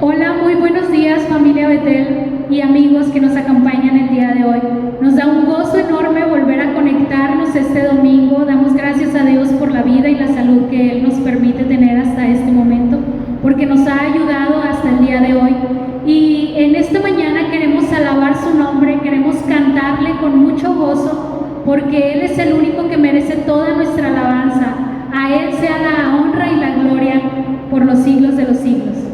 Hola, muy buenos días familia Betel y amigos que nos acompañan el día de hoy. Nos da un gozo enorme volver a conectarnos este domingo. Damos gracias a Dios por la vida y la salud que Él nos permite tener hasta este momento, porque nos ha ayudado hasta el día de hoy. Y en esta mañana queremos alabar su nombre, queremos cantarle con mucho gozo, porque Él es el único que merece toda nuestra alabanza. A Él sea la honra y la gloria por los siglos de los siglos.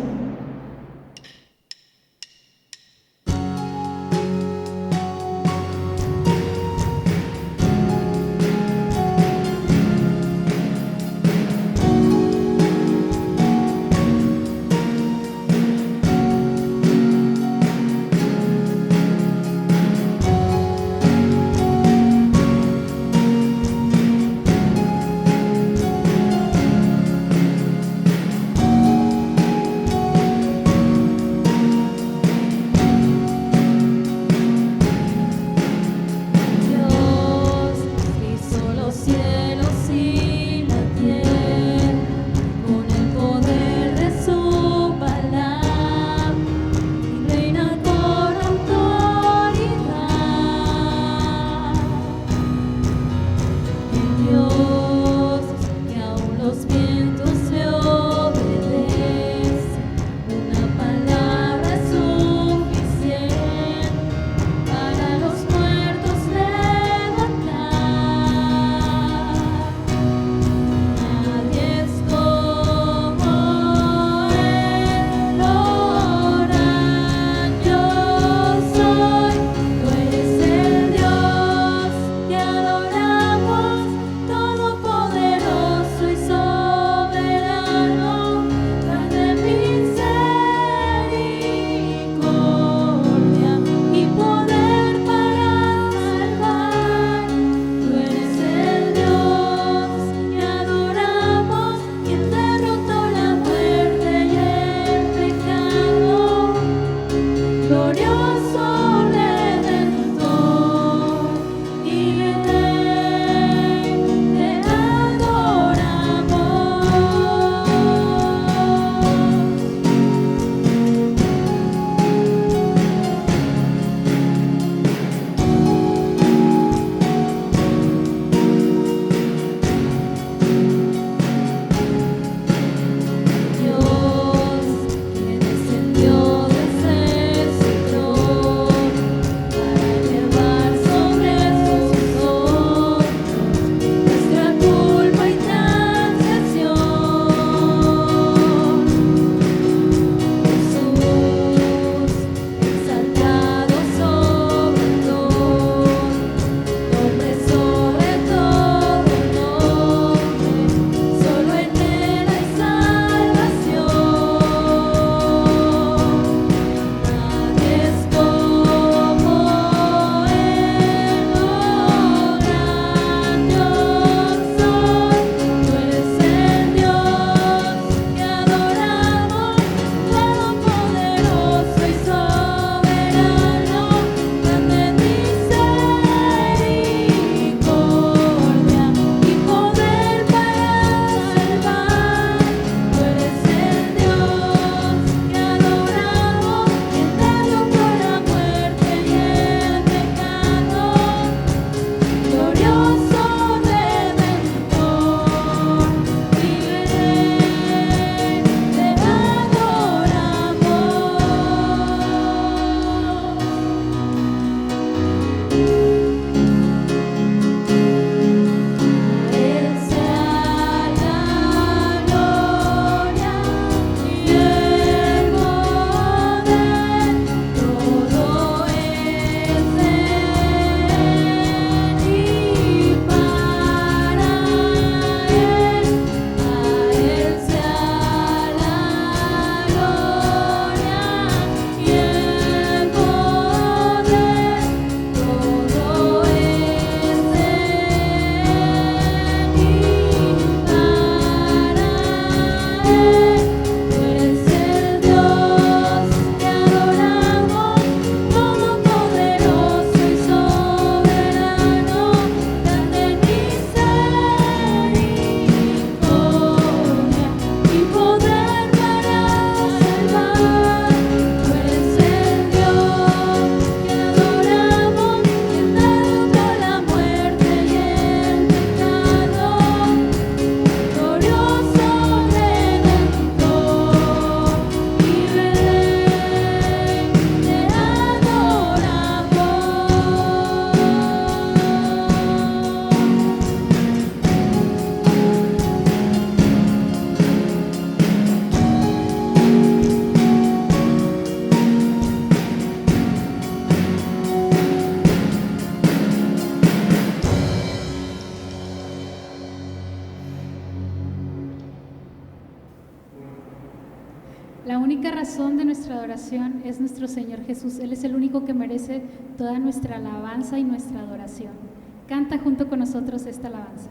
La única razón de nuestra adoración es nuestro Señor Jesús. Él es el único que merece toda nuestra alabanza y nuestra adoración. Canta junto con nosotros esta alabanza.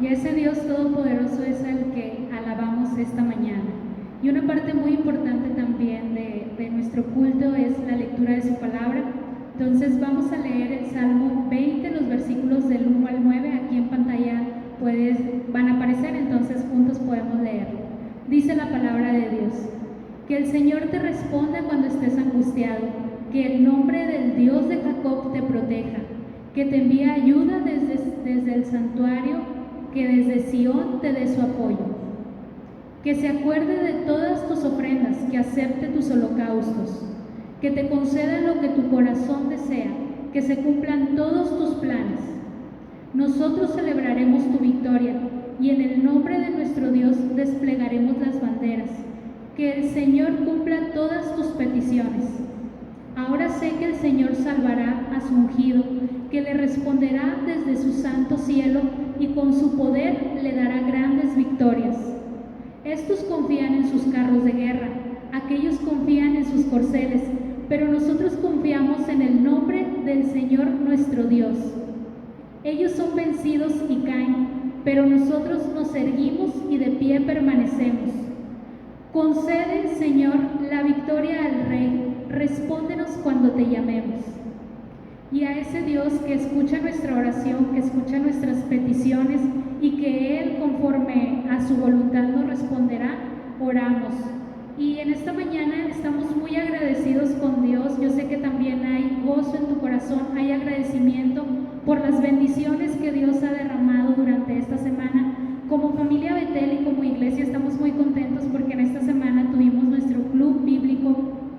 Y ese Dios todopoderoso es el que alabamos esta mañana. Y una parte muy importante también de nuestro culto es la lectura de su palabra. Entonces vamos a leer el Salmo 20, los versículos del 1 al 9. Aquí en pantalla van a aparecer, entonces juntos podemos leerlo. Dice la palabra de Dios: que el Señor te responda cuando estés angustiado, que el nombre del Dios de Jacob te proteja, que te envíe ayuda desde el santuario, que desde Sión te dé su apoyo, que se acuerde de todas tus ofrendas, que acepte tus holocaustos, que te conceda lo que tu corazón desea, que se cumplan todos tus planes. Nosotros celebraremos tu victoria y en el nombre de nuestro Dios desplegaremos las banderas. Que el Señor cumpla todas tus peticiones. Ahora sé que el Señor salvará a su ungido, que le responderá desde su santo cielo y con su poder le dará grandes victorias. Estos confían en sus carros de guerra, aquellos confían en sus corceles, pero nosotros confiamos en el nombre del Señor nuestro Dios. Ellos son vencidos y caen, pero nosotros nos erguimos y de pie permanecemos. Concede, Señor, la victoria al Rey, respóndenos cuando te llamemos. Y a ese Dios que escucha nuestra oración, que escucha nuestras peticiones y que Él, conforme a su voluntad, nos responderá, oramos. Y en esta mañana estamos muy agradecidos con Dios. Yo sé que también hay gozo en tu corazón, hay agradecimiento por las bendiciones que Dios ha derramado durante esta semana. Como familia Betel y como iglesia estamos muy contentos porque en esta semana tuvimos nuestro club bíblico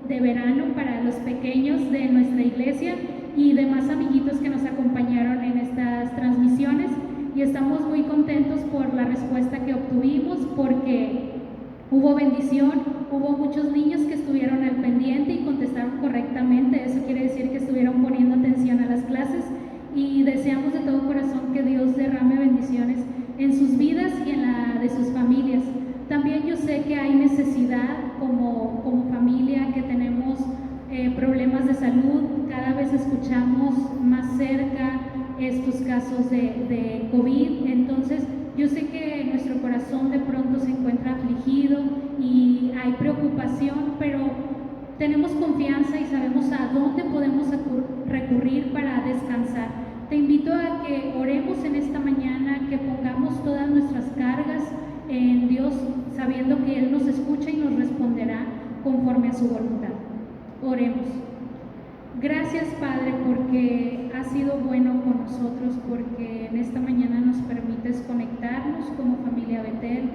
de verano para los pequeños de nuestra iglesia y demás amiguitos que nos acompañaron en estas transmisiones, y estamos muy contentos por la respuesta que obtuvimos porque hubo bendición, hubo muchos niños que estuvieron al pendiente y contestaron correctamente. Eso quiere decir que estuvieron poniendo atención a las clases, y deseamos de todo corazón que Dios derrame bendiciones en sus vidas y en la de sus familias. También yo sé que hay necesidad como familia, que tenemos problemas de salud. Cada vez escuchamos más cerca estos casos de COVID. Entonces, yo sé que nuestro corazón de pronto se encuentra afligido y hay preocupación, pero tenemos confianza y sabemos a dónde podemos recurrir para descansar. Te invito a que oremos en esta mañana, que pongamos todas nuestras cargas en Dios, sabiendo que Él nos escucha y nos responderá conforme a su voluntad. Oremos. Gracias, Padre, porque has sido bueno con nosotros, porque en esta mañana nos permites conectarnos como familia Betel,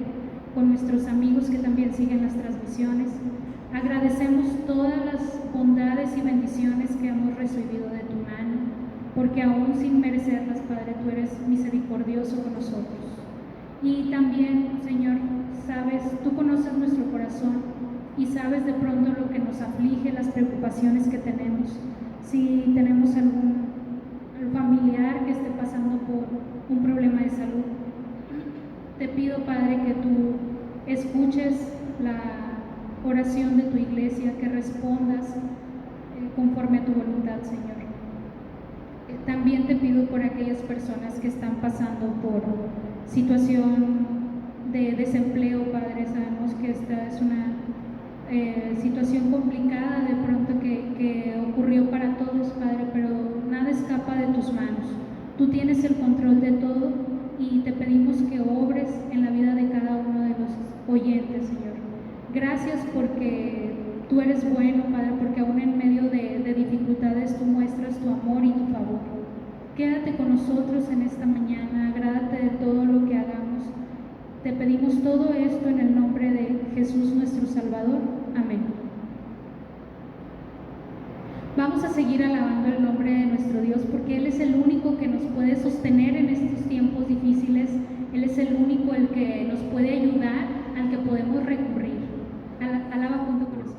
con nuestros amigos que también siguen las transmisiones. Agradecemos todas las bondades y bendiciones que hemos recibido de tu mano, porque aún sin merecerlas, Padre, tú eres misericordioso con nosotros. Y también, Señor, sabes, tú conoces nuestro corazón y sabes de pronto lo que nos aflige, las preocupaciones que tenemos. Si tenemos algún familiar que esté pasando por un problema de salud, te pido, Padre, que tú escuches la oración de tu iglesia, que respondas conforme a tu voluntad, Señor. También te pido por aquellas personas que están pasando por situación de desempleo, Padre. Sabemos que esta es una situación complicada de pronto que ocurrió para todos, Padre, pero nada escapa de tus manos. Tú tienes el control de todo y te pedimos que obres en la vida de cada uno de los oyentes, Señor. Gracias porque tú eres bueno, Padre, porque aún en medio de dificultades tú muestras tu amor y tu favor. Quédate con nosotros en esta mañana, agrádate de todo lo que hagamos. Te pedimos todo esto en el nombre de Jesús nuestro Salvador. Amén. Vamos a seguir alabando el nombre de nuestro Dios porque Él es el único que nos puede sostener en estos tiempos difíciles. Él es el único el que nos puede ayudar, al que podemos recurrir. Alaba junto con nosotros.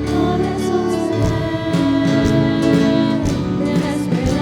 Por eso se debe esperar.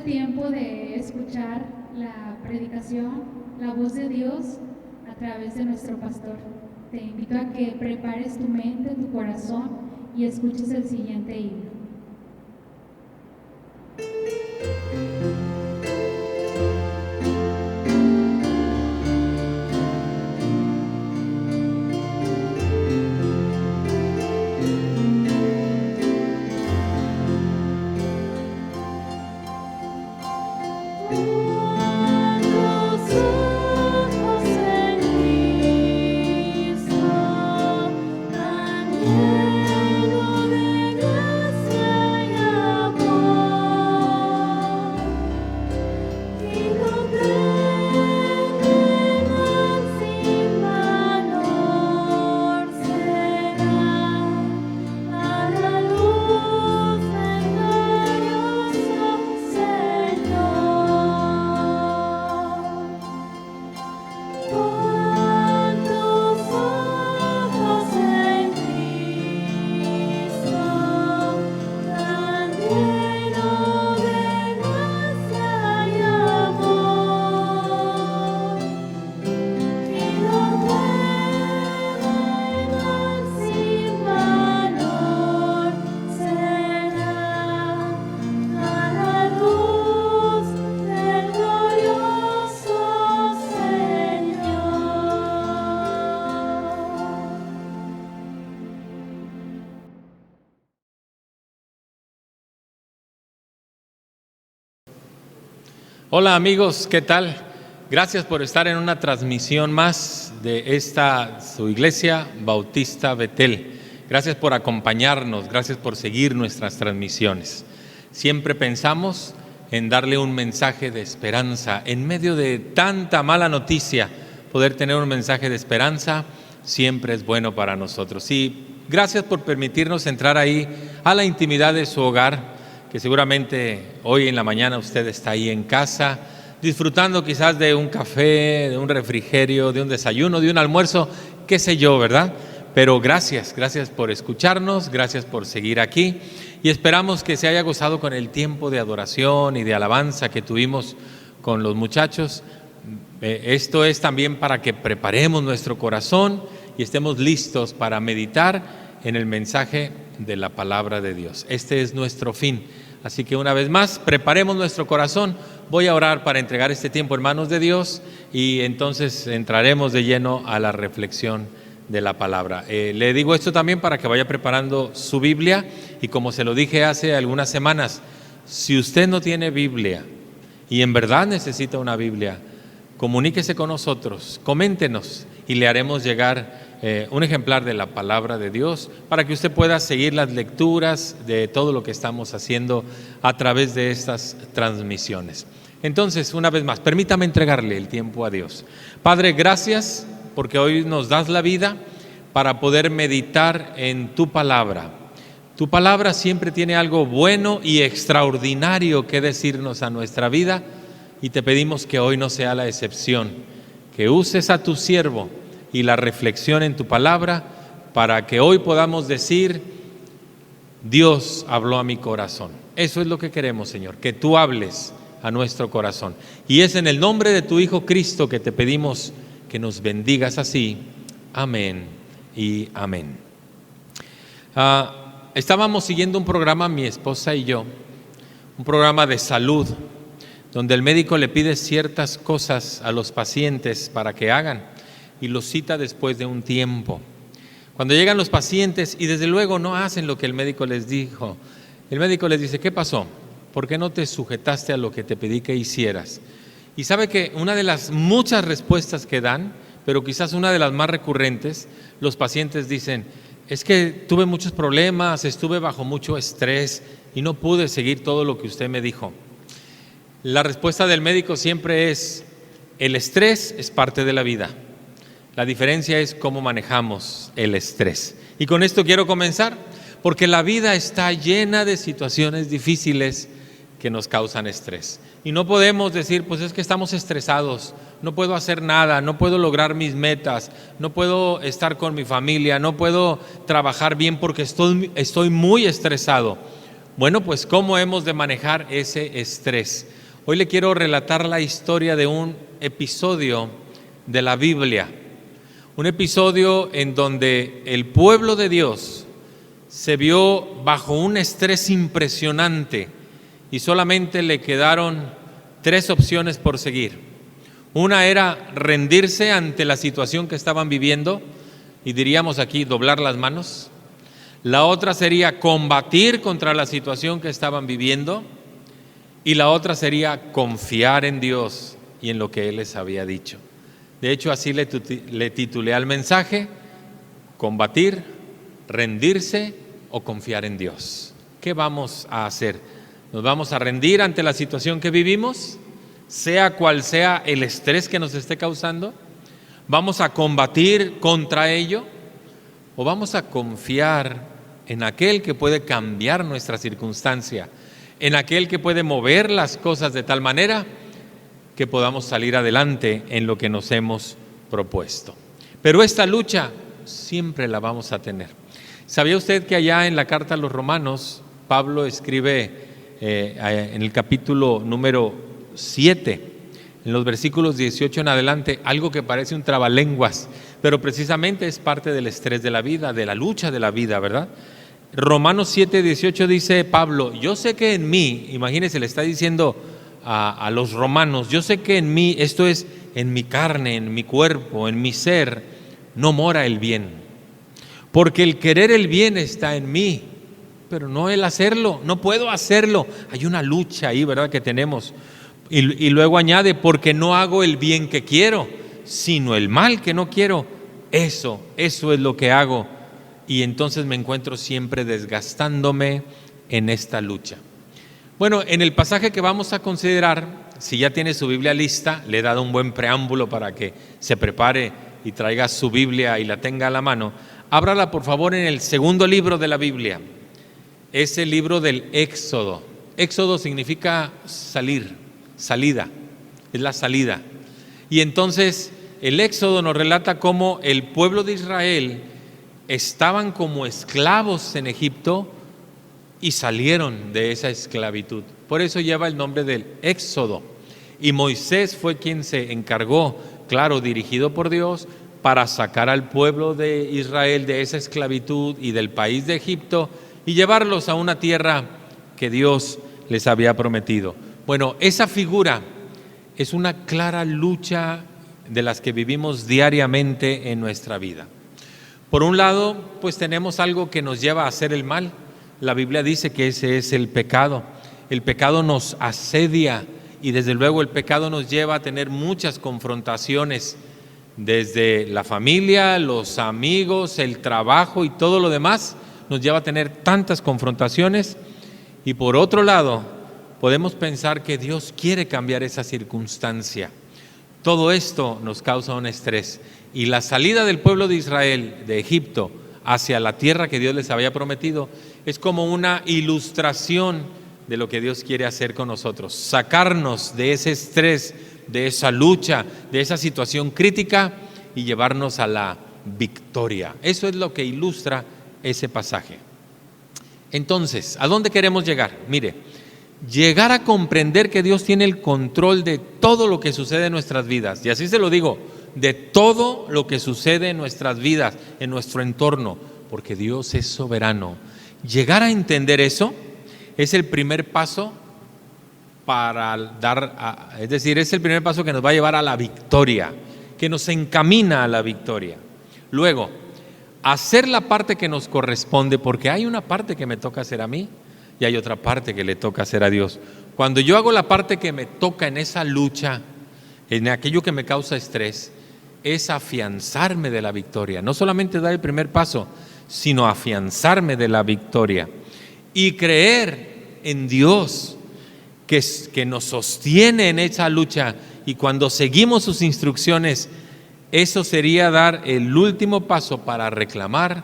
el tiempo de escuchar la predicación, la voz de Dios a través de nuestro pastor. Te invito a que prepares tu mente, tu corazón y escuches el siguiente himno. Hola amigos, ¿qué tal? Gracias por estar en una transmisión más de esta su iglesia Bautista Betel. Gracias por acompañarnos, gracias por seguir nuestras transmisiones. Siempre pensamos en darle un mensaje de esperanza. En medio de tanta mala noticia, poder tener un mensaje de esperanza siempre es bueno para nosotros. Y gracias por permitirnos entrar ahí a la intimidad de su hogar, que seguramente hoy en la mañana usted está ahí en casa, disfrutando quizás de un café, de un refrigerio, de un desayuno, de un almuerzo, qué sé yo, ¿verdad? Pero gracias por escucharnos, gracias por seguir aquí y esperamos que se haya gozado con el tiempo de adoración y de alabanza que tuvimos con los muchachos. Esto es también para que preparemos nuestro corazón y estemos listos para meditar en el mensaje de la palabra de Dios. Este es nuestro fin. Así que una vez más, preparemos nuestro corazón. Voy a orar para entregar este tiempo en manos de Dios y entonces entraremos de lleno a la reflexión de la palabra. Le digo esto también para que vaya preparando su Biblia y como se lo dije hace algunas semanas, si usted no tiene Biblia y en verdad necesita una Biblia, comuníquese con nosotros, coméntenos y le haremos llegar un ejemplar de la palabra de Dios para que usted pueda seguir las lecturas de todo lo que estamos haciendo a través de estas transmisiones. Entonces, una vez más, permítame entregarle el tiempo a Dios. Padre, gracias porque hoy nos das la vida para poder meditar en tu palabra. Tu palabra siempre tiene algo bueno y extraordinario que decirnos a nuestra vida y te pedimos que hoy no sea la excepción, que uses a tu siervo y la reflexión en tu palabra para que hoy podamos decir, Dios habló a mi corazón. Eso es lo que queremos, Señor, que tú hables a nuestro corazón. Y es en el nombre de tu Hijo Cristo que te pedimos que nos bendigas así. Amén y amén. Estábamos siguiendo un programa, mi esposa y yo, un programa de salud, donde el médico le pide ciertas cosas a los pacientes para que hagan y los cita después de un tiempo. Cuando llegan los pacientes y desde luego no hacen lo que el médico les dijo, el médico les dice, ¿qué pasó? ¿Por qué no te sujetaste a lo que te pedí que hicieras? Y sabe que una de las muchas respuestas que dan, pero quizás una de las más recurrentes, los pacientes dicen, es que tuve muchos problemas, estuve bajo mucho estrés y no pude seguir todo lo que usted me dijo. La respuesta del médico siempre es, el estrés es parte de la vida. La diferencia es cómo manejamos el estrés. Y con esto quiero comenzar, porque la vida está llena de situaciones difíciles que nos causan estrés. Y no podemos decir, pues es que estamos estresados, no puedo hacer nada, no puedo lograr mis metas, no puedo estar con mi familia, no puedo trabajar bien porque estoy muy estresado. Bueno, pues ¿cómo hemos de manejar ese estrés? Hoy le quiero relatar la historia de un episodio de la Biblia. Un episodio en donde el pueblo de Dios se vio bajo un estrés impresionante y solamente le quedaron 3 opciones por seguir. Una era rendirse ante la situación que estaban viviendo y diríamos aquí doblar las manos. La otra sería combatir contra la situación que estaban viviendo y la otra sería confiar en Dios y en lo que Él les había dicho. De hecho, así le titulé al mensaje: combatir, rendirse o confiar en Dios. ¿Qué vamos a hacer? ¿Nos vamos a rendir ante la situación que vivimos, sea cual sea el estrés que nos esté causando? ¿Vamos a combatir contra ello? ¿O vamos a confiar en aquel que puede cambiar nuestra circunstancia, en aquel que puede mover las cosas de tal manera que podamos salir adelante en lo que nos hemos propuesto? Pero esta lucha siempre la vamos a tener. ¿Sabía usted que allá en la carta a los Romanos, Pablo escribe en el capítulo número 7, en los versículos 18 en adelante, algo que parece un trabalenguas, pero precisamente es parte del estrés de la vida, de la lucha de la vida, ¿verdad? Romanos 7, 18 dice Pablo: yo sé que en mí, imagínense, le está diciendo a los romanos, yo sé que en mí, esto es, en mi carne, en mi cuerpo, en mi ser, no mora el bien. Porque el querer el bien está en mí, pero no el hacerlo, no puedo hacerlo. Hay una lucha ahí, ¿verdad?, que tenemos. Y luego añade: porque no hago el bien que quiero, sino el mal que no quiero. Eso es lo que hago. Y entonces me encuentro siempre desgastándome en esta lucha. Bueno, en el pasaje que vamos a considerar, si ya tiene su Biblia lista, le he dado un buen preámbulo para que se prepare y traiga su Biblia y la tenga a la mano. Ábrala por favor en el segundo libro de la Biblia. Es el libro del Éxodo. Éxodo significa salir, salida, es la salida. Y entonces el Éxodo nos relata cómo el pueblo de Israel estaban como esclavos en Egipto y salieron de esa esclavitud. Por eso lleva el nombre del Éxodo. Y Moisés fue quien se encargó, claro, dirigido por Dios, para sacar al pueblo de Israel de esa esclavitud y del país de Egipto y llevarlos a una tierra que Dios les había prometido. Bueno, esa figura es una clara lucha de las que vivimos diariamente en nuestra vida. Por un lado, pues tenemos algo que nos lleva a hacer el mal. La Biblia dice que ese es el pecado. El pecado nos asedia y desde luego el pecado nos lleva a tener muchas confrontaciones, desde la familia, los amigos, el trabajo y todo lo demás, nos lleva a tener tantas confrontaciones. Y por otro lado, podemos pensar que Dios quiere cambiar esa circunstancia. Todo esto nos causa un estrés. Y la salida del pueblo de Israel de Egipto hacia la tierra que Dios les había prometido es como una ilustración de lo que Dios quiere hacer con nosotros: sacarnos de ese estrés, de esa lucha, de esa situación crítica y llevarnos a la victoria. Eso es lo que ilustra ese pasaje. Entonces, ¿a dónde queremos llegar? Mire, llegar a comprender que Dios tiene el control de todo lo que sucede en nuestras vidas. Y así se lo digo, de todo lo que sucede en nuestras vidas, en nuestro entorno, porque Dios es soberano. Llegar a entender eso es el primer paso es el primer paso que nos va a llevar a la victoria, que nos encamina a la victoria. Luego, hacer la parte que nos corresponde, porque hay una parte que me toca hacer a mí y hay otra parte que le toca hacer a Dios. Cuando yo hago la parte que me toca en esa lucha, en aquello que me causa estrés, es afianzarme de la victoria. No solamente dar el primer paso, sino afianzarme de la victoria y creer en Dios que nos sostiene en esa lucha. Y cuando seguimos sus instrucciones, eso sería dar el último paso para reclamar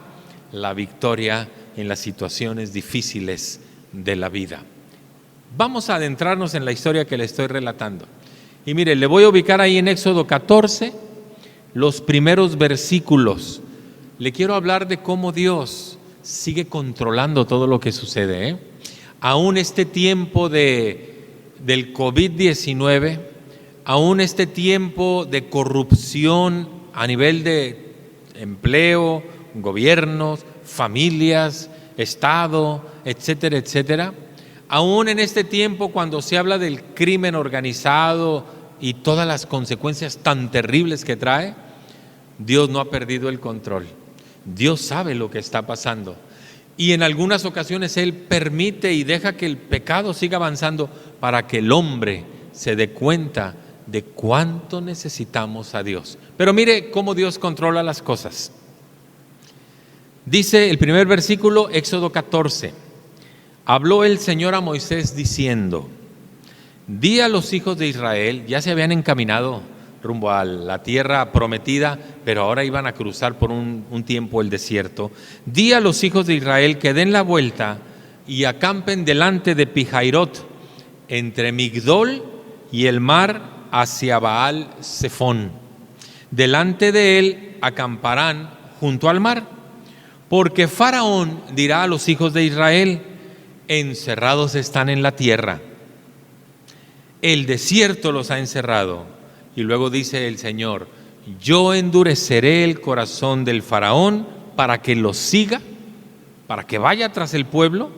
la victoria en las situaciones difíciles de la vida. Vamos a adentrarnos en la historia que le estoy relatando. Y mire, le voy a ubicar ahí en Éxodo 14, los primeros versículos. Le quiero hablar de cómo Dios sigue controlando todo lo que sucede, Aún este tiempo del COVID-19, aún este tiempo de corrupción a nivel de empleo, gobiernos, familias, Estado, etcétera, etcétera, aún en este tiempo cuando se habla del crimen organizado y todas las consecuencias tan terribles que trae, Dios no ha perdido el control. Dios sabe lo que está pasando. Y en algunas ocasiones Él permite y deja que el pecado siga avanzando para que el hombre se dé cuenta de cuánto necesitamos a Dios. Pero mire cómo Dios controla las cosas. Dice el primer versículo, Éxodo 14. Habló el Señor a Moisés diciendo: di a los hijos de Israel, ya se habían encaminado rumbo a la tierra prometida, pero ahora iban a cruzar por un tiempo el desierto. Di a los hijos de Israel que den la vuelta y acampen delante de Pihairot, entre Migdol y el mar, hacia Baal Zephón. Delante de él acamparán junto al mar, porque Faraón dirá a los hijos de Israel: encerrados están en la tierra, el desierto los ha encerrado. Y luego dice el Señor: yo endureceré el corazón del Faraón para que los siga, para que vaya tras el pueblo,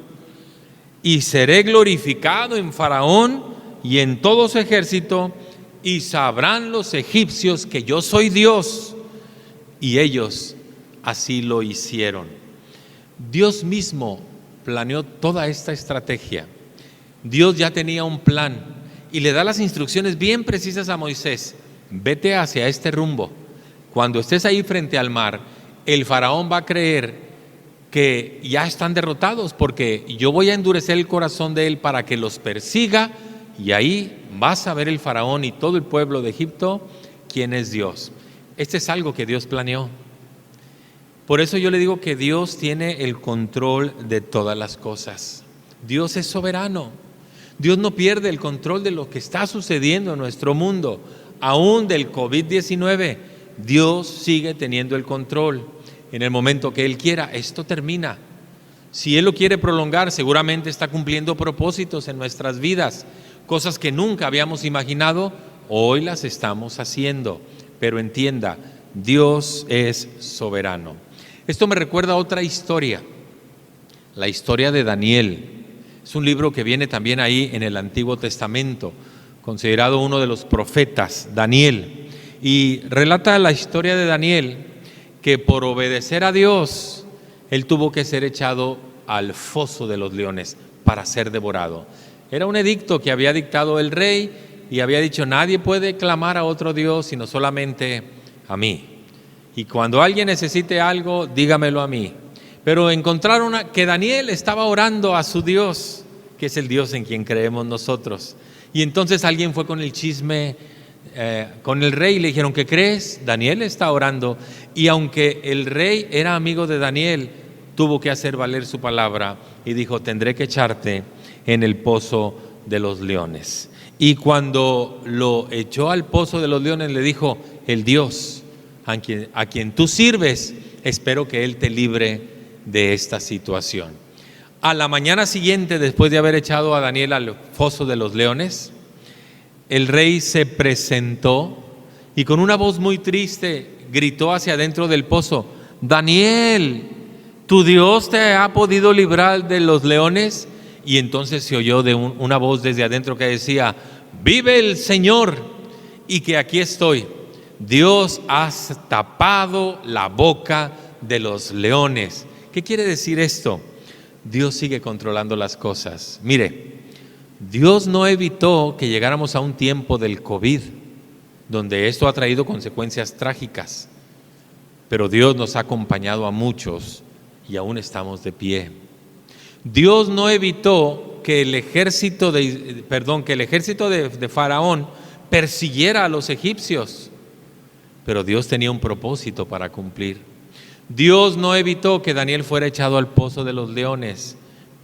y seré glorificado en Faraón y en todo su ejército, y sabrán los egipcios que yo soy Dios. Y ellos así lo hicieron. Dios mismo planeó toda esta estrategia. Dios ya tenía un plan y le da las instrucciones bien precisas a Moisés: vete hacia este rumbo. Cuando estés ahí frente al mar, el faraón va a creer que ya están derrotados, porque yo voy a endurecer el corazón de él para que los persiga, y ahí vas a ver el faraón y todo el pueblo de Egipto quién es Dios. Este es algo que Dios planeó. Por eso yo le digo que Dios tiene el control de todas las cosas. Dios es soberano. Dios no pierde el control de lo que está sucediendo en nuestro mundo. Aún del COVID-19, Dios sigue teniendo el control. En el momento que Él quiera, esto termina. Si Él lo quiere prolongar, seguramente está cumpliendo propósitos en nuestras vidas. Cosas que nunca habíamos imaginado, hoy las estamos haciendo. Pero entienda, Dios es soberano. Esto me recuerda a otra historia, la historia de Daniel. Es un libro que viene también ahí en el Antiguo Testamento, considerado uno de los profetas, Daniel. Y relata la historia de Daniel, que por obedecer a Dios, él tuvo que ser echado al foso de los leones para ser devorado. Era un edicto que había dictado el rey y había dicho: nadie puede clamar a otro Dios sino solamente a mí. Y cuando alguien necesite algo, dígamelo a mí. Pero encontraron que Daniel estaba orando a su Dios, que es el Dios en quien creemos nosotros. Y entonces alguien fue con el chisme con el rey y le dijeron: ¿qué crees? Daniel está orando. Y aunque el rey era amigo de Daniel, tuvo que hacer valer su palabra y dijo: tendré que echarte en el pozo de los leones. Y cuando lo echó al pozo de los leones, le dijo: el Dios a quien tú sirves, espero que Él te libre de esta situación. A la mañana siguiente, después de haber echado a Daniel al foso de los leones, el rey se presentó y con una voz muy triste gritó hacia adentro del pozo: Daniel, ¿tu Dios te ha podido librar de los leones? Y entonces se oyó de una voz desde adentro que decía: vive el Señor y que aquí estoy. Dios ha tapado la boca de los leones. ¿Qué quiere decir esto? Dios sigue controlando las cosas. Mire, Dios no evitó que llegáramos a un tiempo del COVID, donde esto ha traído consecuencias trágicas, pero Dios nos ha acompañado a muchos y aún estamos de pie. Dios no evitó que el ejército de Faraón persiguiera a los egipcios, pero Dios tenía un propósito para cumplir. Dios no evitó que Daniel fuera echado al pozo de los leones,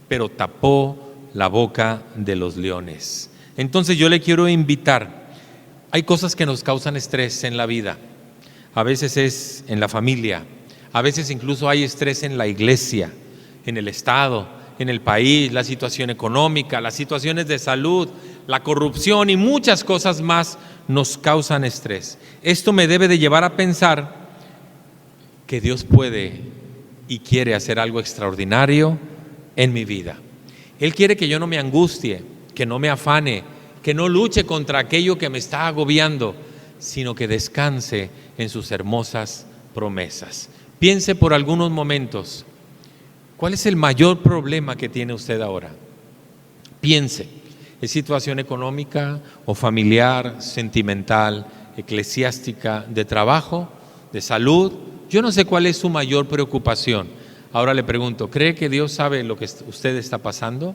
pero tapó la boca de los leones. Entonces yo le quiero invitar. Hay cosas que nos causan estrés en la vida. A veces es en la familia, a veces incluso hay estrés en la iglesia, en el Estado, en el país, la situación económica, las situaciones de salud, la corrupción y muchas cosas más nos causan estrés. Esto me debe de llevar a pensar que Dios puede y quiere hacer algo extraordinario en mi vida. Él quiere que yo no me angustie, que no me afane, que no luche contra aquello que me está agobiando, sino que descanse en sus hermosas promesas. Piense por algunos momentos, ¿cuál es el mayor problema que tiene usted ahora? Piense, ¿es situación económica o familiar, sentimental, eclesiástica, de trabajo, de salud? Yo no sé cuál es su mayor preocupación. Ahora le pregunto, ¿cree que Dios sabe lo que usted está pasando?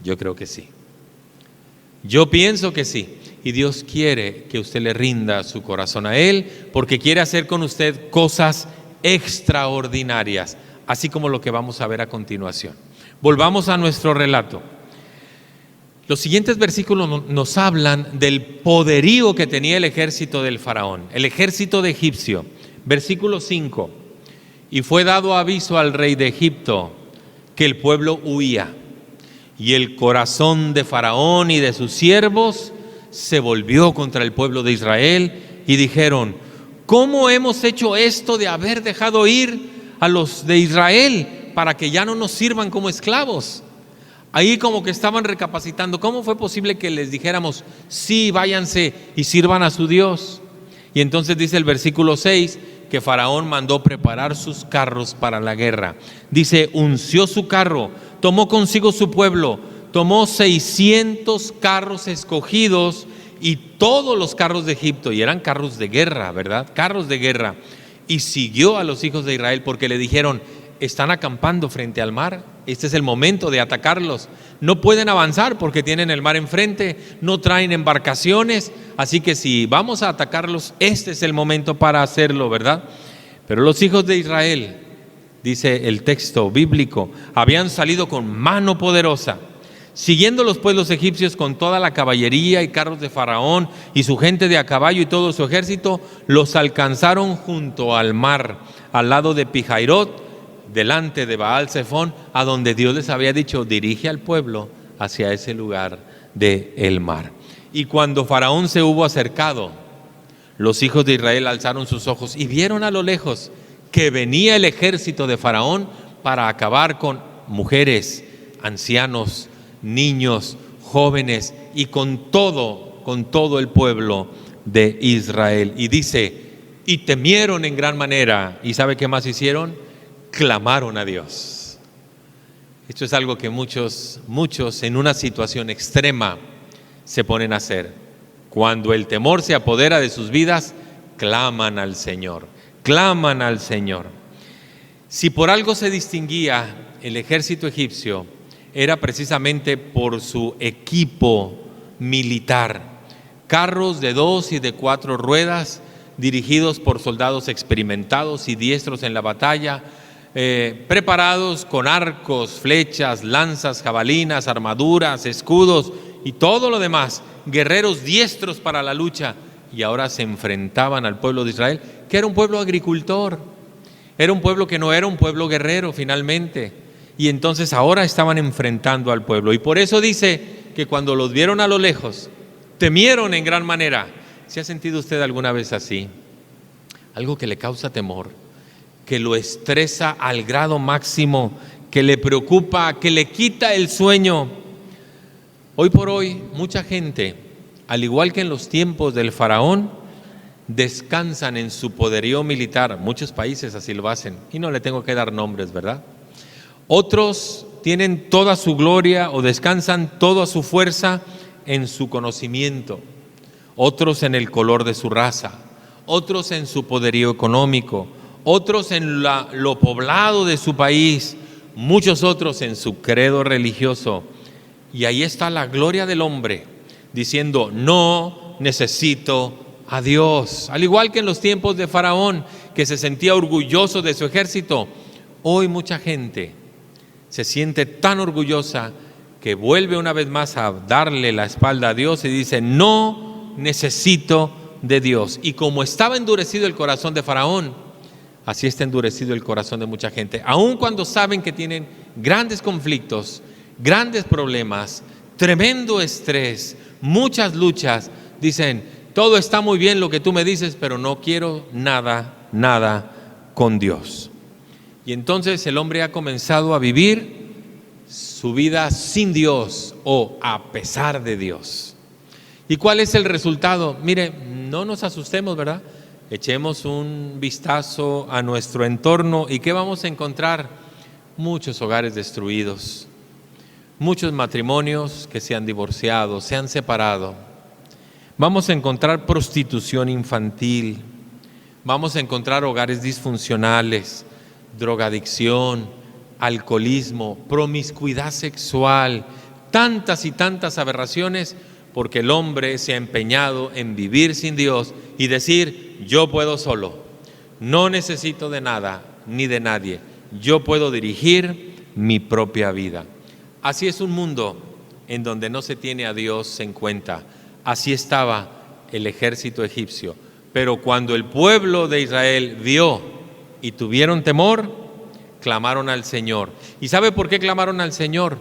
Yo creo que sí. Yo pienso que sí. Y Dios quiere que usted le rinda su corazón a Él, porque quiere hacer con usted cosas extraordinarias, así como lo que vamos a ver a continuación. Volvamos a nuestro relato. Los siguientes versículos nos hablan del poderío que tenía el ejército del faraón, el ejército de egipcio. Versículo 5. Y fue dado aviso al rey de Egipto que el pueblo huía, y el corazón de Faraón y de sus siervos se volvió contra el pueblo de Israel, y dijeron: ¿cómo hemos hecho esto de haber dejado ir a los de Israel para que ya no nos sirvan como esclavos? Ahí como que estaban recapacitando, ¿cómo fue posible que les dijéramos, sí, váyanse y sirvan a su Dios? Y entonces dice el versículo 6, que Faraón mandó preparar sus carros para la guerra. Dice, unció su carro, tomó consigo su pueblo, tomó 600 carros escogidos y todos los carros de Egipto, y eran carros de guerra, ¿verdad? Carros de guerra. Y siguió a los hijos de Israel porque le dijeron, están acampando frente al mar, este es el momento de atacarlos. No pueden avanzar porque tienen el mar enfrente, no traen embarcaciones, así que si vamos a atacarlos, este es el momento para hacerlo, ¿verdad? Pero los hijos de Israel, dice el texto bíblico, habían salido con mano poderosa, siguiendo los pueblos egipcios con toda la caballería y carros de Faraón y su gente de a caballo y todo su ejército, los alcanzaron junto al mar, al lado de Pihairot, delante de Baal Zephón, a donde Dios les había dicho, dirige al pueblo hacia ese lugar del mar. Y cuando Faraón se hubo acercado, los hijos de Israel alzaron sus ojos y vieron a lo lejos que venía el ejército de Faraón para acabar con mujeres, ancianos, niños, jóvenes y con todo el pueblo de Israel. Y dice, y temieron en gran manera. ¿Y sabe qué más hicieron? Clamaron a Dios. Esto es algo que muchos en una situación extrema se ponen a hacer. Cuando el temor se apodera de sus vidas, claman al Señor, claman al Señor. Si por algo se distinguía el ejército egipcio, era precisamente por su equipo militar. Carros de 2 y de 4 ruedas, dirigidos por soldados experimentados y diestros en la batalla, preparados con arcos, flechas, lanzas, jabalinas, armaduras, escudos y todo lo demás, guerreros diestros para la lucha. Y ahora se enfrentaban al pueblo de Israel, que era un pueblo agricultor, era un pueblo que no era un pueblo guerrero finalmente. Y entonces ahora estaban enfrentando al pueblo. Y por eso dice que cuando los vieron a lo lejos, temieron en gran manera. ¿Se ha sentido usted alguna vez así? Algo que le causa temor, que lo estresa al grado máximo, que le preocupa, que le quita el sueño. Hoy por hoy, mucha gente, al igual que en los tiempos del faraón, descansan en su poderío militar. Muchos países así lo hacen, y no le tengo que dar nombres, ¿verdad? Otros tienen toda su gloria o descansan toda su fuerza en su conocimiento. Otros en el color de su raza, otros en su poderío económico, otros en lo poblado de su país, muchos otros en su credo religioso. Y ahí está la gloria del hombre, diciendo, no necesito a Dios. Al igual que en los tiempos de Faraón, que se sentía orgulloso de su ejército, hoy mucha gente se siente tan orgullosa que vuelve una vez más a darle la espalda a Dios y dice, no necesito de Dios. Y como estaba endurecido el corazón de Faraón, Así está endurecido el corazón de mucha gente. Aun cuando saben que tienen grandes conflictos, grandes problemas, tremendo estrés, muchas luchas, dicen, todo está muy bien lo que tú me dices, pero no quiero nada con Dios. Y entonces el hombre ha comenzado a vivir su vida sin Dios o a pesar de Dios. ¿Y cuál es el resultado? Mire, no nos asustemos, ¿verdad? Echemos un vistazo a nuestro entorno y ¿qué vamos a encontrar? Muchos hogares destruidos, muchos matrimonios que se han divorciado, se han separado. Vamos a encontrar prostitución infantil, vamos a encontrar hogares disfuncionales, drogadicción, alcoholismo, promiscuidad sexual, tantas y tantas aberraciones, porque el hombre se ha empeñado en vivir sin Dios y decir, yo puedo solo, no necesito de nada ni de nadie, yo puedo dirigir mi propia vida. Así es un mundo en donde no se tiene a Dios en cuenta. Así estaba el ejército egipcio. Pero cuando el pueblo de Israel vio y tuvieron temor, clamaron al Señor. ¿Y sabe por qué clamaron al Señor?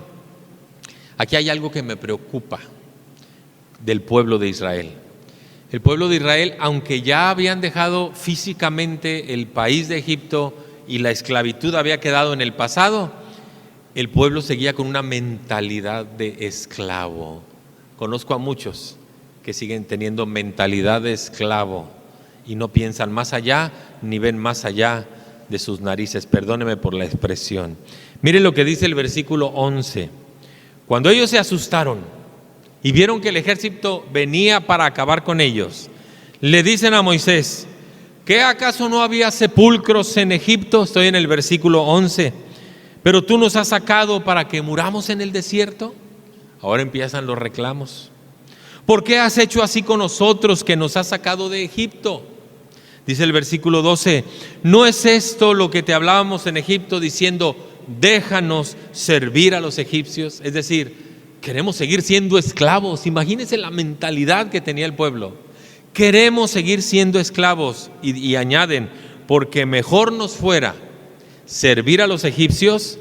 Aquí hay algo que me preocupa del pueblo de Israel. El pueblo de Israel, aunque ya habían dejado físicamente el país de Egipto y la esclavitud había quedado en el pasado, el pueblo seguía con una mentalidad de esclavo. Conozco a muchos que siguen teniendo mentalidad de esclavo y no piensan más allá ni ven más allá de sus narices. Perdóneme por la expresión. Mire lo que dice el versículo 11. Cuando ellos se asustaron y vieron que el ejército venía para acabar con ellos, le dicen a Moisés, ¿qué acaso no había sepulcros en Egipto? Estoy en el versículo 11. Pero tú nos has sacado para que muramos en el desierto. Ahora empiezan los reclamos. ¿Por qué has hecho así con nosotros que nos has sacado de Egipto? Dice el versículo 12, ¿no es esto lo que te hablábamos en Egipto diciendo, déjanos servir a los egipcios? Es decir, queremos seguir siendo esclavos. Imagínense la mentalidad que tenía el pueblo. Queremos seguir siendo esclavos. Y añaden, porque mejor nos fuera servir a los egipcios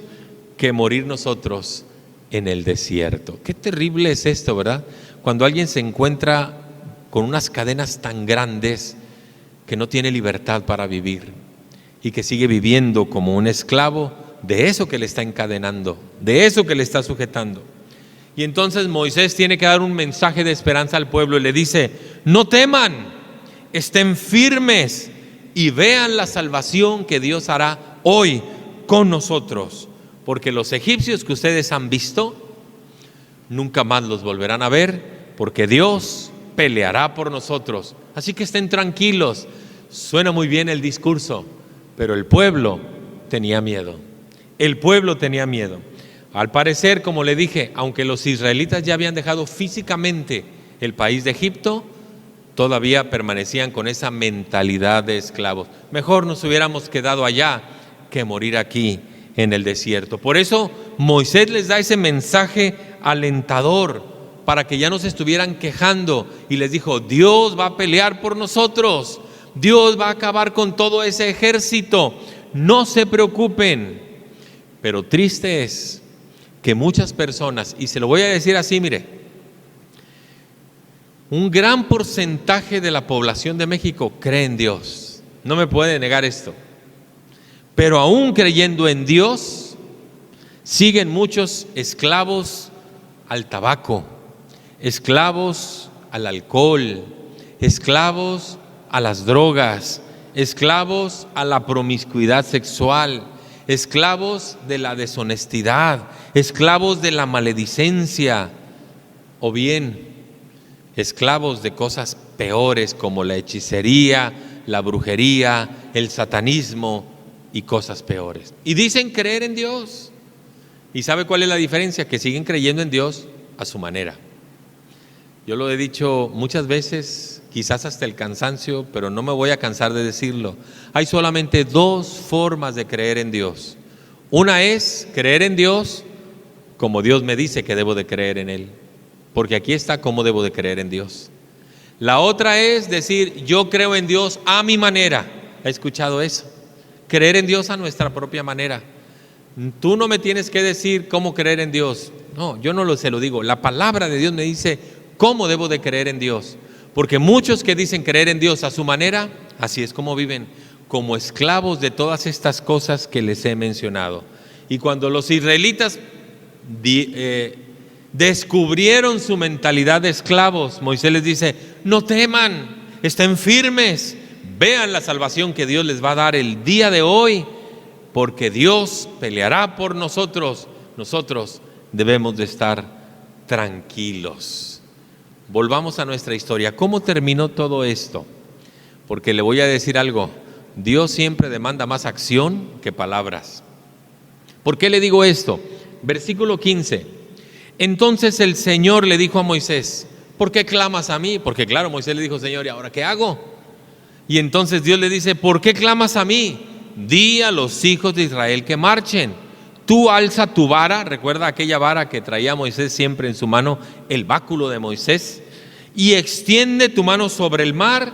que morir nosotros en el desierto. Qué terrible es esto, ¿verdad? Cuando alguien se encuentra con unas cadenas tan grandes que no tiene libertad para vivir y que sigue viviendo como un esclavo de eso que le está encadenando, de eso que le está sujetando. Y entonces Moisés tiene que dar un mensaje de esperanza al pueblo y le dice, no teman, estén firmes y vean la salvación que Dios hará hoy con nosotros, porque los egipcios que ustedes han visto, nunca más los volverán a ver, porque Dios peleará por nosotros. Así que estén tranquilos. Suena muy bien el discurso, pero el pueblo tenía miedo. El pueblo tenía miedo. Al parecer, como le dije, aunque los israelitas ya habían dejado físicamente el país de Egipto, todavía permanecían con esa mentalidad de esclavos. Mejor nos hubiéramos quedado allá que morir aquí en el desierto. Por eso Moisés les da ese mensaje alentador para que ya no se estuvieran quejando y les dijo, Dios va a pelear por nosotros, Dios va a acabar con todo ese ejército, no se preocupen. Pero triste es que muchas personas, y se lo voy a decir así, mire, un gran porcentaje de la población de México cree en Dios, no me puede negar esto, pero aún creyendo en Dios, siguen muchos esclavos al tabaco, esclavos al alcohol, esclavos a las drogas, esclavos a la promiscuidad sexual, esclavos de la deshonestidad, esclavos de la maledicencia, o bien esclavos de cosas peores como la hechicería, la brujería, el satanismo y cosas peores. Y dicen creer en Dios. ¿Y sabe cuál es la diferencia? Que siguen creyendo en Dios a su manera. Yo lo he dicho muchas veces, quizás hasta el cansancio, pero no me voy a cansar de decirlo. Hay solamente dos formas de creer en Dios. Una es creer en Dios como Dios me dice que debo de creer en Él, porque aquí está cómo debo de creer en Dios. La otra es decir, yo creo en Dios a mi manera. ¿Ha escuchado eso? creer en Dios a nuestra propia manera. Tú no me tienes que decir cómo creer en Dios. No, yo no se lo digo. La palabra de Dios me dice cómo debo de creer en Dios. Porque muchos que dicen creer en Dios a su manera, así es como viven, como esclavos de todas estas cosas que les he mencionado. Y cuando los israelitas descubrieron su mentalidad de esclavos, Moisés les dice: no teman, estén firmes, vean la salvación que Dios les va a dar el día de hoy, porque Dios peleará por nosotros. Nosotros debemos de estar tranquilos. Volvamos a nuestra historia. ¿Cómo terminó todo esto? Porque le voy a decir algo: Dios siempre demanda más acción que palabras. ¿Por qué le digo esto? Versículo 15. Entonces el Señor le dijo a Moisés: ¿por qué clamas a mí? Porque claro, Moisés le dijo: Señor, ¿y ahora qué hago? Y entonces Dios le dice: ¿por qué clamas a mí? Di a los hijos de Israel que marchen. Tú alza tu vara, recuerda aquella vara que traía Moisés siempre en su mano, el báculo de Moisés, y extiende tu mano sobre el mar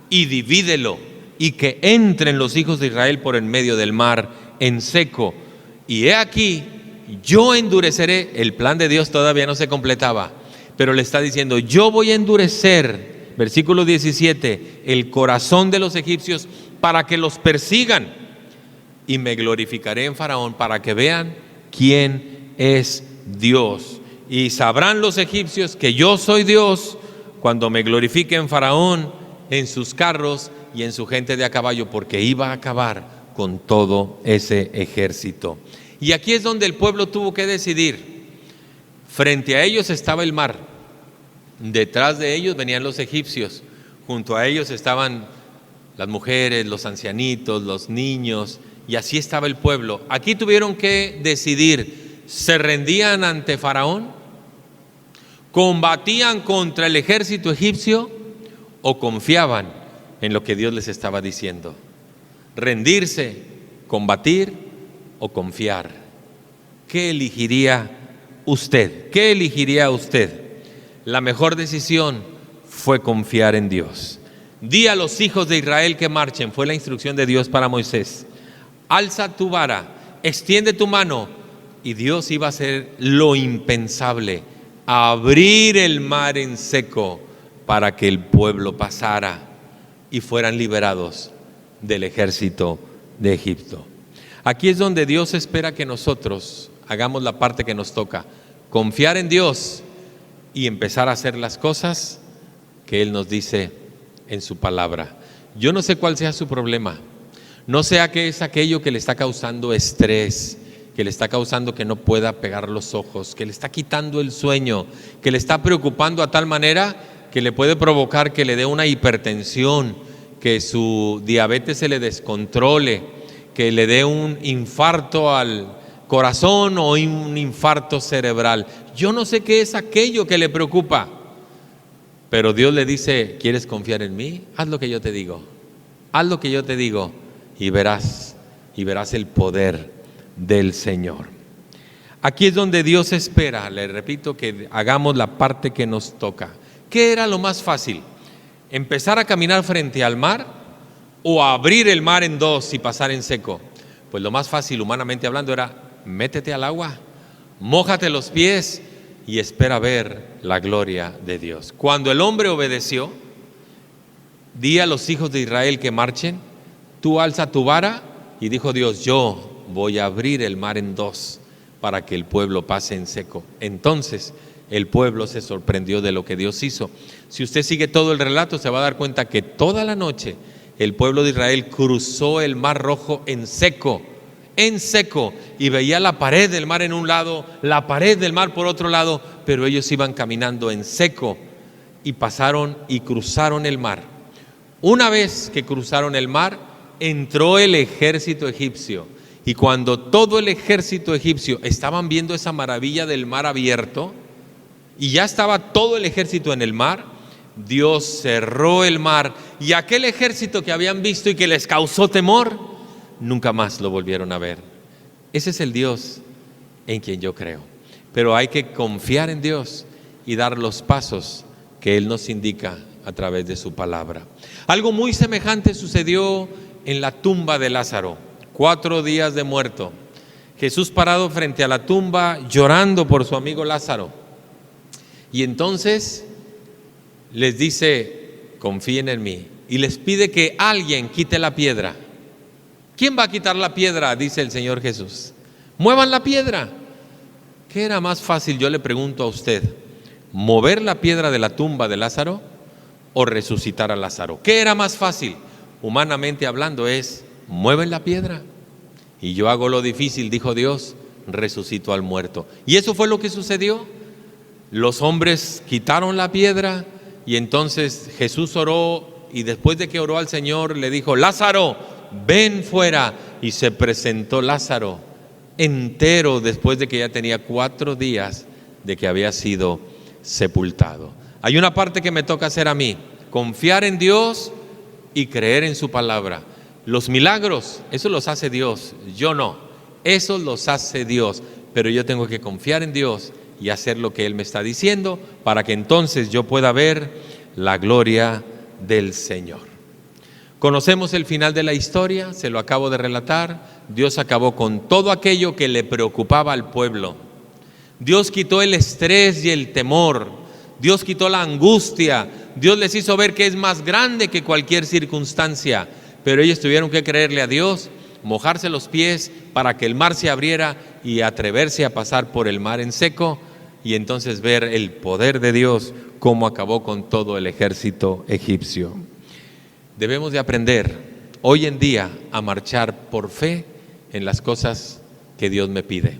y divídelo, y que entren los hijos de Israel por en medio del mar en seco. Y he aquí, yo endureceré. El plan de Dios todavía no se completaba, pero le está diciendo: yo voy a endurecer, versículo 17, el corazón de los egipcios para que los persigan, y me glorificaré en Faraón para que vean quién es Dios. Y sabrán los egipcios que yo soy Dios cuando me glorifique en Faraón, en sus carros y en su gente de a caballo, porque iba a acabar con todo ese ejército. Y aquí es donde el pueblo tuvo que decidir. Frente a ellos estaba el mar, detrás de ellos venían los egipcios, junto a ellos estaban las mujeres, los ancianitos, los niños, y así estaba el pueblo. Aquí tuvieron que decidir: ¿se rendían ante Faraón? ¿Combatían contra el ejército egipcio? ¿O confiaban en lo que Dios les estaba diciendo? ¿Rendirse, combatir o confiar? ¿Qué elegiría usted? ¿Qué elegiría usted? La mejor decisión fue confiar en Dios. Di a los hijos de Israel que marchen, fue la instrucción de Dios para Moisés. Alza tu vara, extiende tu mano, y Dios iba a hacer lo impensable: abrir el mar en seco para que el pueblo pasara y fueran liberados del ejército de Egipto. Aquí es donde Dios espera que nosotros hagamos la parte que nos toca: confiar en Dios y empezar a hacer las cosas que Él nos dice en su palabra. Yo no sé cuál sea su problema, no sé qué es aquello que le está causando estrés, que le está causando que no pueda pegar los ojos, que le está quitando el sueño, que le está preocupando a tal manera que le puede provocar que le dé una hipertensión, que su diabetes se le descontrole, que le dé un infarto al corazón o un infarto cerebral. Yo no sé qué es aquello que le preocupa, pero Dios le dice: ¿quieres confiar en mí? Haz lo que yo te digo, haz lo que yo te digo, y verás el poder del Señor. Aquí es donde Dios espera, le repito, que hagamos la parte que nos toca. ¿Qué era lo más fácil? ¿Empezar a caminar frente al mar o abrir el mar en dos y pasar en seco? Pues lo más fácil, humanamente hablando, era: métete al agua, mójate los pies y espera ver la gloria de Dios. Cuando el hombre obedeció: di a los hijos de Israel que marchen, tú alza tu vara, y dijo Dios: yo voy a abrir el mar en dos para que el pueblo pase en seco. Entonces el pueblo se sorprendió de lo que Dios hizo. Si usted sigue todo el relato, se va a dar cuenta que toda la noche el pueblo de Israel cruzó el mar Rojo en seco, y veía la pared del mar en un lado, la pared del mar por otro lado, pero ellos iban caminando en seco y pasaron y cruzaron el mar. Una vez que cruzaron el mar, entró el ejército egipcio, y cuando todo el ejército egipcio estaban viendo esa maravilla del mar abierto y ya estaba todo el ejército en el mar, Dios cerró el mar, y aquel ejército que habían visto y que les causó temor, nunca más lo volvieron a ver. Ese es el Dios en quien yo creo. Pero hay que confiar en Dios y dar los pasos que Él nos indica a través de su palabra. Algo muy semejante sucedió en la tumba de Lázaro. 4 días de muerto. Jesús parado frente a la tumba, llorando por su amigo Lázaro. Y entonces les dice, confíen en mí. Y les pide que alguien quite la piedra. ¿Quién va a quitar la piedra?, dice el Señor Jesús. Muevan la piedra. ¿Qué era más fácil, yo le pregunto a usted, mover la piedra de la tumba de Lázaro o resucitar a Lázaro? ¿Qué era más fácil? Humanamente hablando es, mueven la piedra. Y yo hago lo difícil, dijo Dios, resucito al muerto. Y eso fue lo que sucedió. Los hombres quitaron la piedra y entonces Jesús oró, y después de que oró al Señor le dijo, Lázaro, ven fuera. Y se presentó Lázaro entero después de que ya tenía 4 días de que había sido sepultado. Hay una parte que me toca hacer a mí, confiar en Dios y creer en su palabra. Los milagros, eso los hace Dios, yo no, eso los hace Dios, pero yo tengo que confiar en Dios y hacer lo que Él me está diciendo para que entonces yo pueda ver la gloria del Señor. Conocemos el final de la historia, se lo acabo de relatar. Dios acabó con todo aquello que le preocupaba al pueblo. Dios quitó el estrés y el temor, Dios quitó la angustia, Dios les hizo ver que es más grande que cualquier circunstancia. Pero ellos tuvieron que creerle a Dios, mojarse los pies para que el mar se abriera y atreverse a pasar por el mar en seco, y entonces ver el poder de Dios, cómo acabó con todo el ejército egipcio. Debemos de aprender hoy en día a marchar por fe en las cosas que Dios me pide.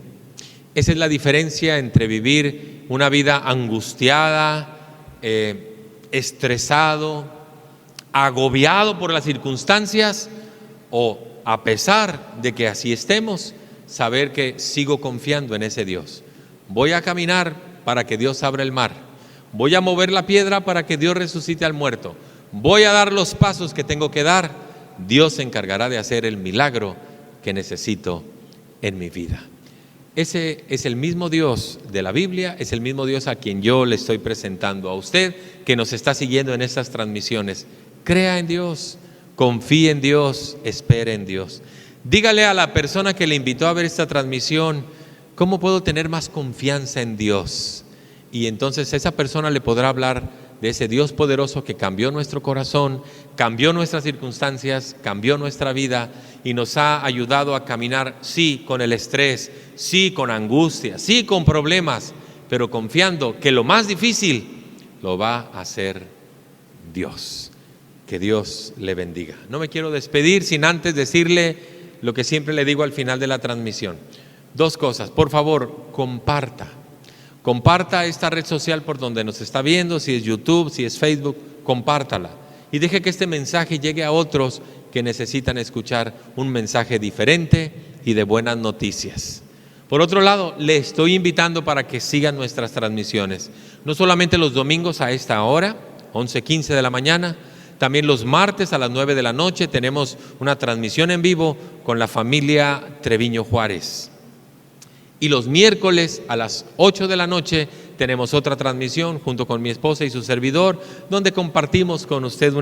Esa es la diferencia entre vivir una vida angustiada, estresado, agobiado por las circunstancias, o a pesar de que así estemos, saber que sigo confiando en ese Dios. Voy a caminar para que Dios abra el mar. Voy a mover la piedra para que Dios resucite al muerto. Voy a dar los pasos que tengo que dar. Dios se encargará de hacer el milagro que necesito en mi vida. Ese es el mismo Dios de la Biblia, es el mismo Dios a quien yo le estoy presentando a usted, que nos está siguiendo en estas transmisiones. Crea en Dios, confíe en Dios, espere en Dios. Dígale a la persona que le invitó a ver esta transmisión, ¿cómo puedo tener más confianza en Dios? Y entonces esa persona le podrá hablar de ese Dios poderoso que cambió nuestro corazón, cambió nuestras circunstancias, cambió nuestra vida y nos ha ayudado a caminar, sí, con el estrés, sí, con angustia, sí, con problemas, pero confiando que lo más difícil lo va a hacer Dios. Que Dios le bendiga. No me quiero despedir sin antes decirle lo que siempre le digo al final de la transmisión. 2 cosas. Por favor, comparta esta red social por donde nos está viendo, si es YouTube, si es Facebook, compártala. Y deje que este mensaje llegue a otros que necesitan escuchar un mensaje diferente y de buenas noticias. Por otro lado, le estoy invitando para que sigan nuestras transmisiones. No solamente los domingos a esta hora, 11:15 de la mañana, también los martes a las 9 de la noche tenemos una transmisión en vivo con la familia Treviño Juárez. Y los miércoles a las 8 de la noche tenemos otra transmisión junto con mi esposa y su servidor, donde compartimos con usted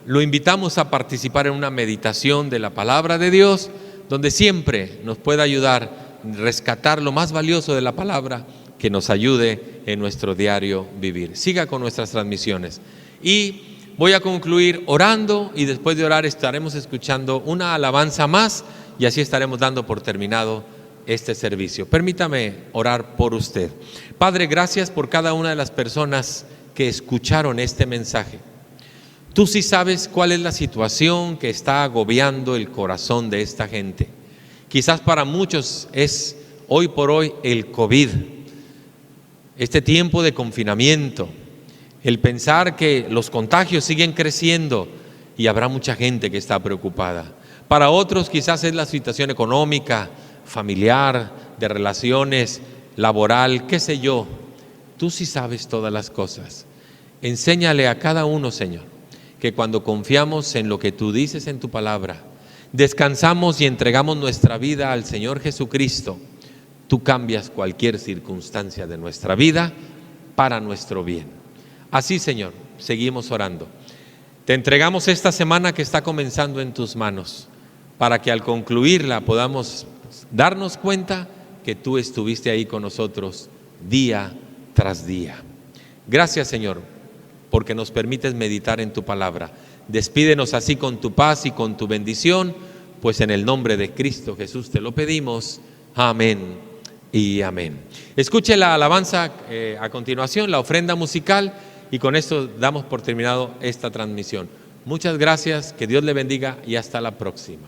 lo invitamos a participar en una meditación de la palabra de Dios, donde siempre nos puede ayudar a rescatar lo más valioso de la palabra que nos ayude en nuestro diario vivir. Siga con nuestras transmisiones. Y voy a concluir orando, y después de orar estaremos escuchando una alabanza más y así estaremos dando por terminado este servicio. Permítame orar por usted. Padre, gracias por cada una de las personas que escucharon este mensaje. Tú sí sabes cuál es la situación que está agobiando el corazón de esta gente. Quizás para muchos es hoy por hoy el COVID, este tiempo de confinamiento, el pensar que los contagios siguen creciendo y habrá mucha gente que está preocupada. Para otros quizás es la situación económica, familiar, de relaciones, laboral, qué sé yo. Tú sí sabes todas las cosas. Enséñale a cada uno, Señor, que cuando confiamos en lo que tú dices en tu palabra, descansamos y entregamos nuestra vida al Señor Jesucristo, tú cambias cualquier circunstancia de nuestra vida para nuestro bien. Así, Señor, seguimos orando. Te entregamos esta semana que está comenzando en tus manos. para que al concluirla podamos darnos cuenta que tú estuviste ahí con nosotros día tras día. Gracias, Señor, porque nos permites meditar en tu palabra. Despídenos así con tu paz y con tu bendición, pues en el nombre de Cristo Jesús te lo pedimos. Amén y amén. Escuche la alabanza a continuación, la ofrenda musical, y con esto damos por terminado esta transmisión. Muchas gracias, que Dios le bendiga y hasta la próxima.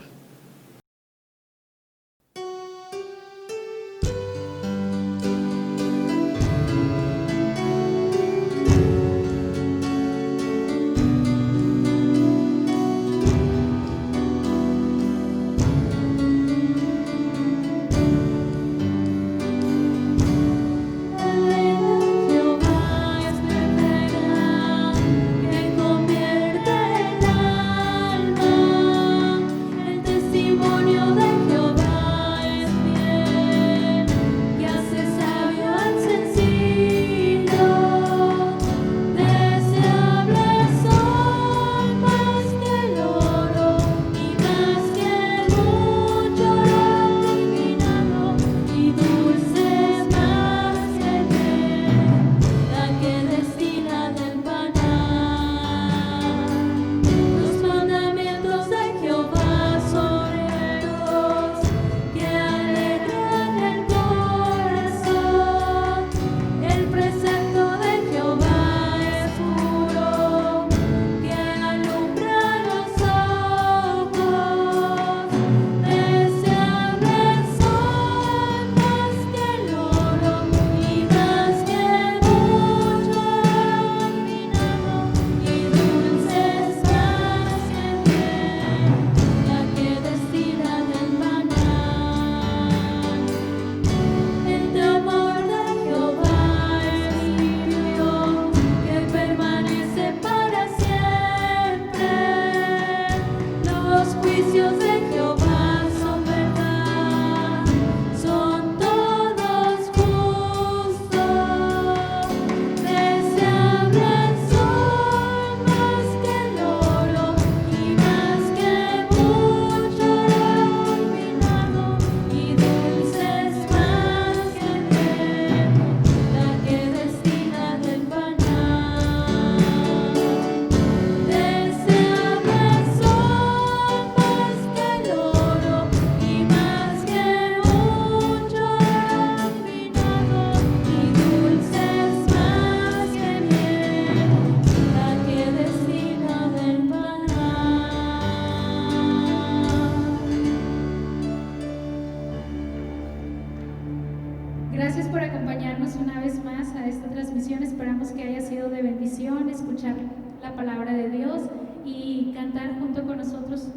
Gracias por acompañarnos una vez más a esta transmisión. Esperamos que haya sido de bendición escuchar la palabra de Dios y cantar junto con nosotros.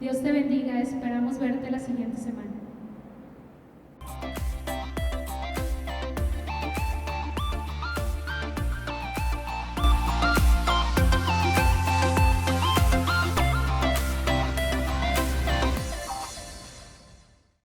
Dios te bendiga. Esperamos verte la siguiente semana.